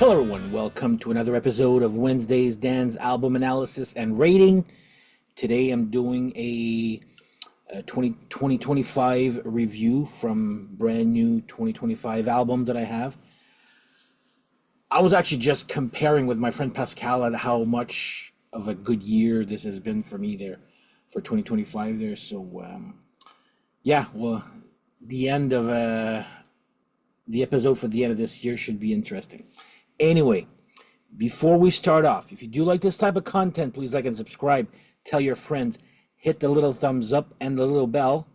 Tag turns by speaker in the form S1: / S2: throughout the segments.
S1: Hello, everyone. Welcome to another episode of Wednesday's Dan's album analysis and rating. Today, I'm doing a 2025 review from brand new 2025 album that I have. I was actually just comparing with my friend Pascal at how much of a good year this has been for me there for 2025 there. So, the end of the episode for the end of this year should be interesting. Anyway, before we start off, if you do like this type of content, please like and subscribe. Tell your friends. Hit the little thumbs up and the little bell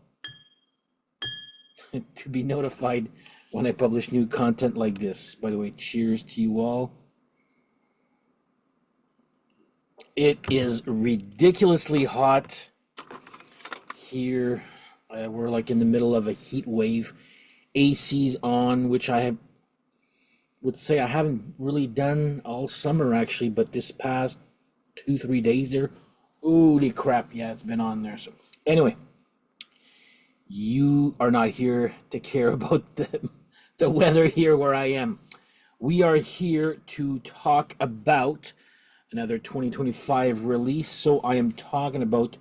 S1: to be notified when I publish new content like this. By the way, cheers to you all. It is ridiculously hot here. We're like in the middle of a heat wave. AC's on, which I would say I haven't really done all summer actually, but this past 2-3 days there, holy crap, yeah, it's been on there. So anyway, you are not here to care about the weather here where I am. We are here to talk about another 2025 release. So I am talking about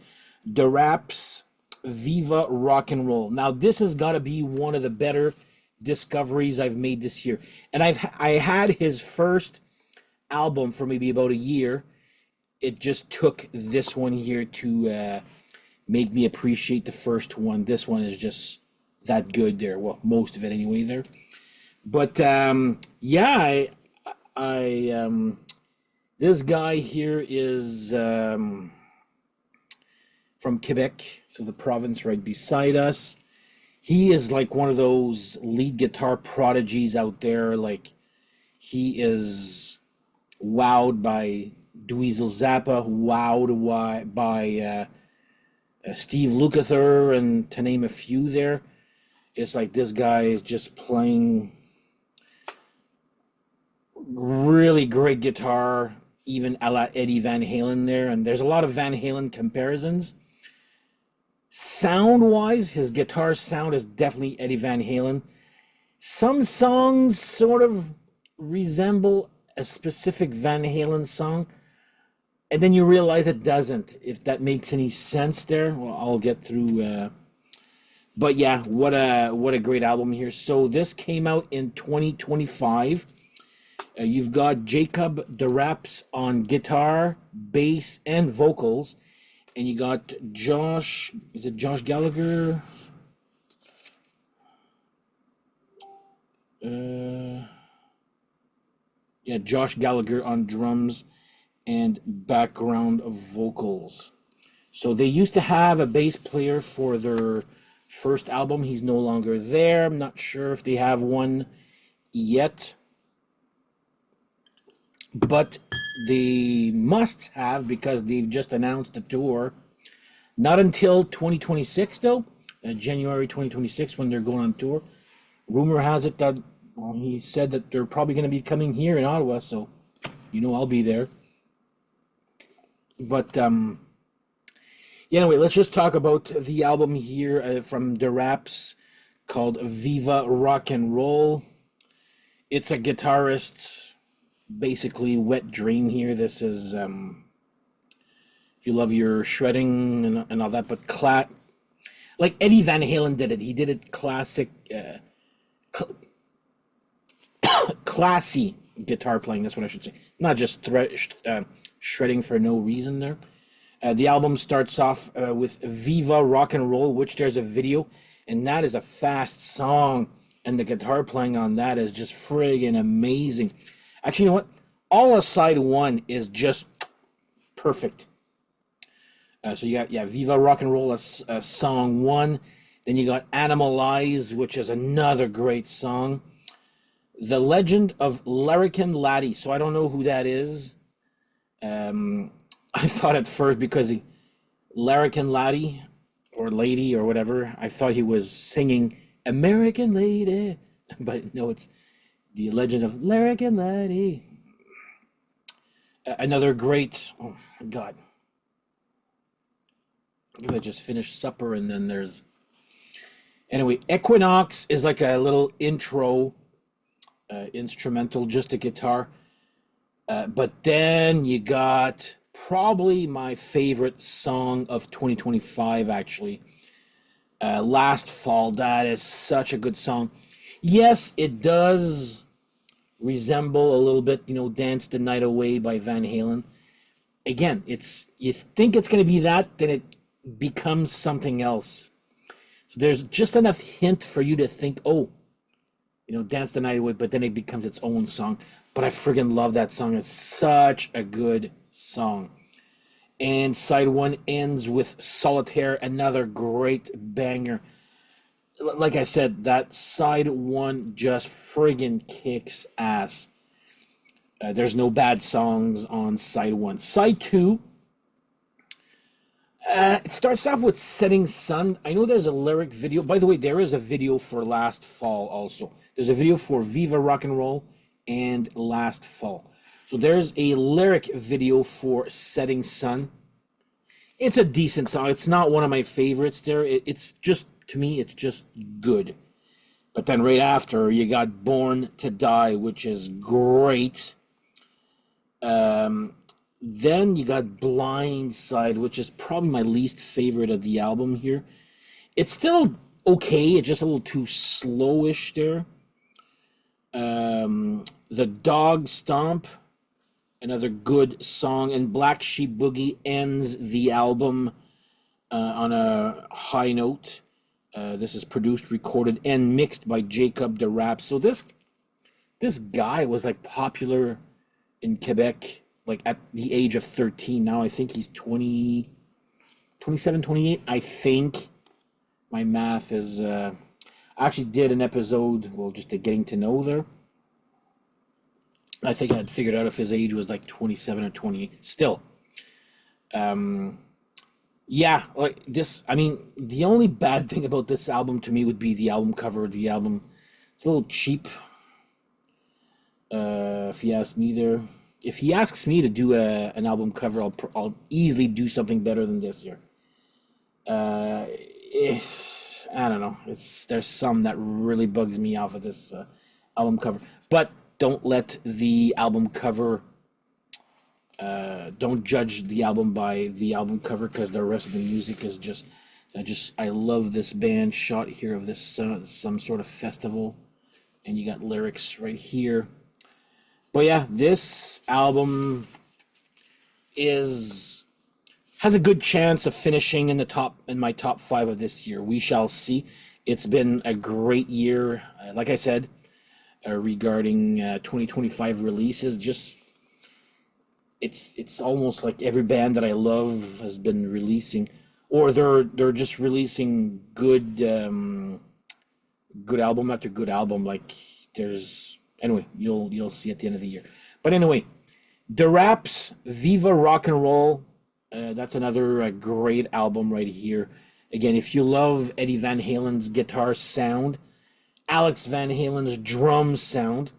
S1: Deraps Viva Rock and Roll. Now this has got to be one of the better discoveries I've made this year, and I had his first album for maybe about a year. It just took this one here to make me appreciate the first one. This one is just that good there. Well, most of it anyway there. But yeah, I this guy here is from Quebec, so the province right beside us. He is like one of those lead guitar prodigies out there. Like, he is wowed by Dweezil Zappa, wowed by Steve Lukather, and to name a few there. It's like this guy is just playing really great guitar, even a la Eddie Van Halen there. And there's a lot of Van Halen comparisons. Sound-wise, his guitar sound is definitely Eddie Van Halen. Some songs sort of resemble a specific Van Halen song, and then you realize it doesn't. If that makes any sense there, well, I'll get through. But yeah, what a great album here. So this came out in 2025. You've got Jacob Deraps on guitar, bass, and vocals. And you got Josh, is it Josh Gallagher? Yeah, Josh Gallagher on drums and background vocals. So they used to have a bass player for their first album. He's no longer there. I'm not sure if they have one yet. But they must have, because they've just announced a tour. Not until 2026 though, January 2026 when they're going on tour. Rumor has it that, well, he said that they're probably going to be coming here in Ottawa, so I'll be there. But anyway, let's just talk about the album here from Deraps called Viva Rock and Roll. It's a guitarist's basically wet dream here. This is you love your shredding and all that, but like Eddie Van Halen did it. He did it classic, classy guitar playing. That's what I should say. Not just shredding for no reason there. The album starts off with Viva Rock and Roll, which there's a video, and that is a fast song, and the guitar playing on that is just friggin' amazing. Actually, you know what? All of side one is just perfect. So you got, Viva Rock and Roll as song one. Then you got Animalize, which is another great song. The Legend of Larrikin Laddie. So I don't know who that is. I thought at first, because Larrikin Laddie, or Lady, or whatever, I thought he was singing American Lady. But no, it's The Legend of Larrikin Laddie. Another great, oh my God. I just finished supper, and then there's, anyway, Equinox is like a little intro instrumental, just a guitar. But then you got probably my favorite song of 2025, actually. Last Fall. That is such a good song. Yes, it does resemble a little bit, Dance the Night Away by Van Halen. Again, you think it's going to be that, then it becomes something else. So there's just enough hint for you to think, oh, Dance the Night Away, but then it becomes its own song. But I friggin' love that song. It's such a good song. And side one ends with Solitaire, another great banger. Like I said, that side one just friggin' kicks ass. There's no bad songs on side one. Side two, it starts off with Setting Sun. I know there's a lyric video. By the way, there is a video for Last Fall also. There's a video for Viva Rock and Roll and Last Fall. So there's a lyric video for Setting Sun. It's a decent song. It's not one of my favorites there. It's just, to me, it's just good. But then right after, you got Born to Die, which is great. Then you got Blind Side, which is probably my least favorite of the album here. It's still okay. It's just a little too slowish there. The Dog Stomp, another good song, and Black Sheep Boogie ends the album on a high note. This is produced, recorded, and mixed by Jacob Deraps. So this guy was like popular in Quebec like at the age of 13. Now I think he's 20, 27, 28. I think my math is I actually did an episode, well, just a getting to know there. I think I had figured out if his age was like 27 or 28. Still, yeah, like this. I mean, the only bad thing about this album to me would be the album cover. The album, it's a little cheap. If you ask me there, if he asks me to do an album cover, I'll easily do something better than this here. I don't know. There's some that really bugs me off of this album cover, but don't let the album cover. Don't judge the album by the album cover because the rest of the music is just. I love this band shot here of this some sort of festival, and you got lyrics right here. But yeah, this album has a good chance of finishing in my top 5 of this year. We shall see. It's been a great year, like I said, regarding 2025 releases. Just it's almost like every band that I love has been releasing, or they're just releasing good album after good album. Like there's anyway, you'll see at the end of the year. But anyway, Deraps, Viva Rock and Roll. That's another great album right here. Again, if you love Eddie Van Halen's guitar sound, Alex Van Halen's drum sound,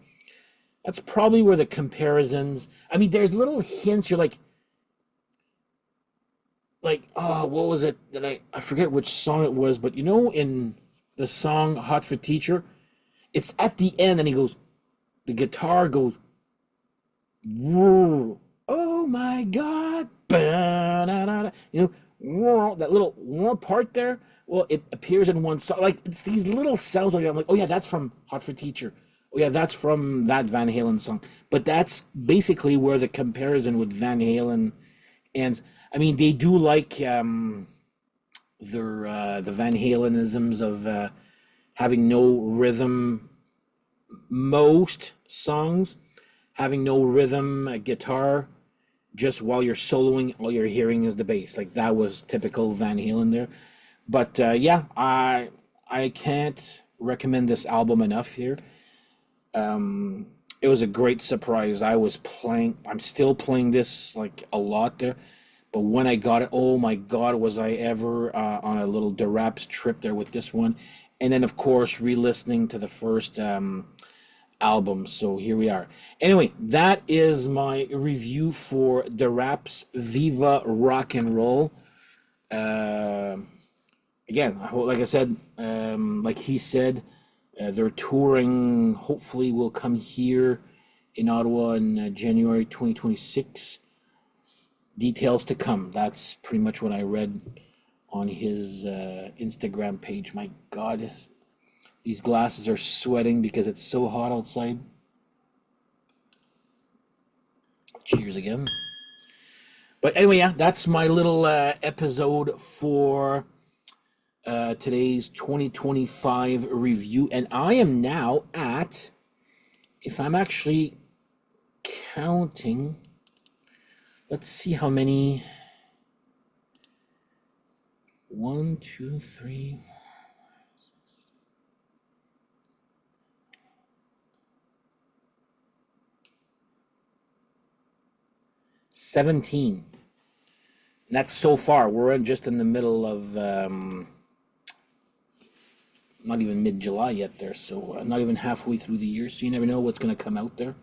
S1: that's probably where the comparisons. I mean, there's little hints. You're like, oh, what was it that I forget which song it was, but in the song Hot for Teacher, it's at the end, and the guitar goes, whoa, oh my God, ba-da-da-da. Whoa, that little whoa part there. Well, it appears in one song. Like it's these little sounds like I'm like, oh yeah, that's from Hot for Teacher. Oh yeah, that's from that Van Halen song. But that's basically where the comparison with Van Halen ends. I mean, they do like the Van Halenisms of having no rhythm. Most songs having no rhythm, guitar, just while you're soloing, all you're hearing is the bass. Like that was typical Van Halen there. But yeah, I can't recommend this album enough here. It was a great surprise. I'm still playing this like a lot there. But when I got it, oh my God, was I ever on a little Deraps trip there with this one. And then, of course, re-listening to the first album. So here we are. Anyway, that is my review for Deraps Viva Rock and Roll. Again, like I said, like he said, they're touring. Hopefully, will come here in Ottawa in January 2026. Details to come. That's pretty much what I read on his Instagram page. My God, these glasses are sweating because it's so hot outside. Cheers again. But anyway, yeah, that's my little episode for today's 2025 review. And I am now at, if I'm actually counting, let's see how many. 1, 2, 3. 17. And that's so far. We're just in the middle of not even mid-July yet there, so not even halfway through the year, so you never know what's going to come out there.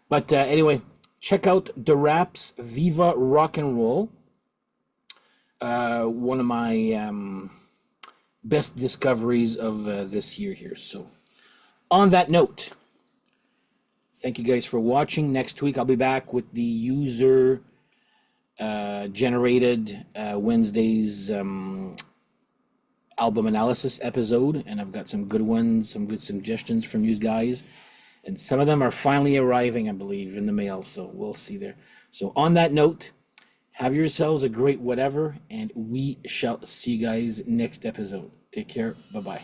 S1: But anyway, check out Deraps Viva Rock and Roll. One of my best discoveries of this year here. So on that note, thank you guys for watching. Next week I'll be back with the user generated Wednesday's album analysis episode, and I've got some good ones, some good suggestions from you guys, and some of them are finally arriving, I believe, in the mail, so we'll see there. So on that note, have yourselves a great whatever, and we shall see you guys next episode. Take care. Bye-bye.